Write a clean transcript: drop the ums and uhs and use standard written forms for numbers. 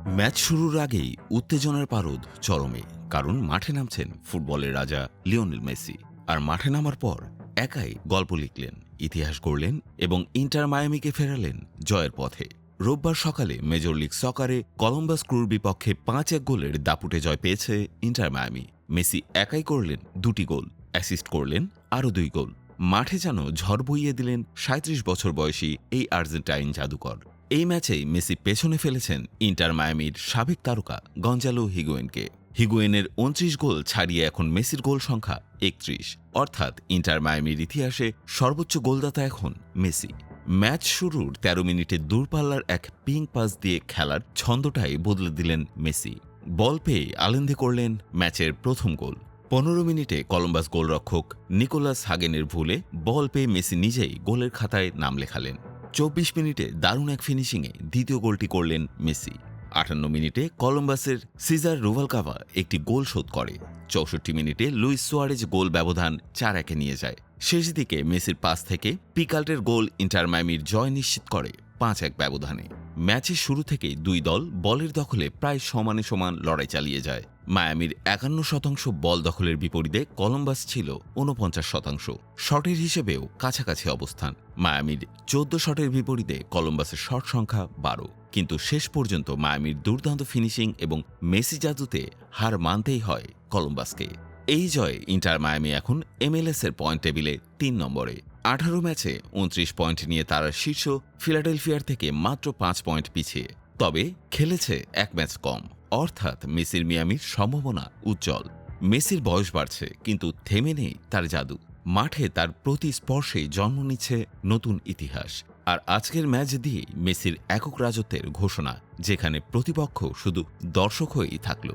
Match শুরুর আগেই উত্তেজনার পারদ চরমে, কারণ মাঠে নামছেন ফুটবলের রাজা লিওনেল মেসি। আর মাঠে নামার পর একাই গল্প লিখলেন, ইতিহাস গড়লেন এবং ইন্টার মায়ামিকে ফেরালেন জয়ের পথে। রোববার সকালে মেজর লিগ সকারে কলম্বাস ক্রুর বিপক্ষে ৫-১ গোলের দাপুটে জয় পেয়েছে ইন্টার মায়ামি। মেসি একাই করলেন ২টি গোল, অ্যাসিস্ট করলেন আরও ২ গোল। মাঠে যেন ঝড় বইয়ে দিলেন ৩৭ বছর বয়সী এই আর্জেন্টাইন জাদুকর। এই ম্যাচেই মেসি পেছনে ফেলেছেন ইন্টার মায়ামির সাবেক তারকা গঞ্জালো হিগুয়েনকে। হিগুয়েনের ২৯ গোল ছাড়িয়ে এখন মেসির গোল সংখ্যা ৩১, অর্থাৎ ইন্টার মায়ামির ইতিহাসে সর্বোচ্চ গোলদাতা এখন মেসি। ম্যাচ শুরুর ১৩ মিনিটে দূরপাল্লার এক পিং পাস দিয়ে খেলার ছন্দটাই বদলে দিলেন মেসি। বল পেয়ে আলেন্দে করলেন ম্যাচের প্রথম গোল। ১৫ মিনিটে কলম্বাস গোলরক্ষক নিকোলাস হাগেনের ভুলে বল পেয়ে মেসি নিজেই গোলের খাতায় নাম লেখালেন। ২৪ মিনিটে দারুণ এক ফিনিশিংয়ে দ্বিতীয় গোলটি করলেন মেসি। ৫৮ মিনিটে কলম্বাসের সিজার রুভালকাভা একটি গোল শোধ করে। ৬৪ মিনিটে লুইস সুয়ারেজ গোল ব্যবধান ৪-১-এ নিয়ে যায়। শেষ দিকে মেসির পাস থেকে পিকাল্টের গোল ইন্টার মায়ামির জয় নিশ্চিত করে ৫-১ ব্যবধানে। ম্যাচের শুরু থেকেই দুই দল বলের দখলে প্রায় সমানে সমান লড়াই চালিয়ে যায়। মায়ামির ৫১% বল দখলের বিপরীতে কলম্বাস ছিল ৪৯%। শটের হিসেবেও কাছাকাছি অবস্থান। মায়ামির ১৪ শটের বিপরীতে কলম্বাসের শট সংখ্যা ১২। কিন্তু শেষ পর্যন্ত মায়ামির দুর্দান্ত ফিনিশিং এবং মেসি জাদুতে হার মানতেই হয় কলম্বাসকে। এই জয়ে ইন্টার মায়ামি এখন MLS এর পয়েন্ট টেবিলে ৩ নম্বরে। ১৮ ম্যাচে ২৯ পয়েন্ট নিয়ে তারা শীর্ষ ফিলাডেলফিয়ার থেকে মাত্র ৫ পয়েন্ট পিছিয়ে। তবে খেলেছে এক ম্যাচ কম, অর্থাৎ মেসির মিয়ামির সম্ভাবনা উজ্জ্বল। মেসির বয়স বাড়ছে, কিন্তু থেমে নেই তার জাদু। মাঠে তার প্রতি স্পর্শেই জন্ম নিচ্ছে নতুন ইতিহাস। আর আজকের ম্যাচ দিয়েই মেসির একক রাজত্বের ঘোষণা, যেখানে প্রতিপক্ষ শুধু দর্শক হয়েই থাকল।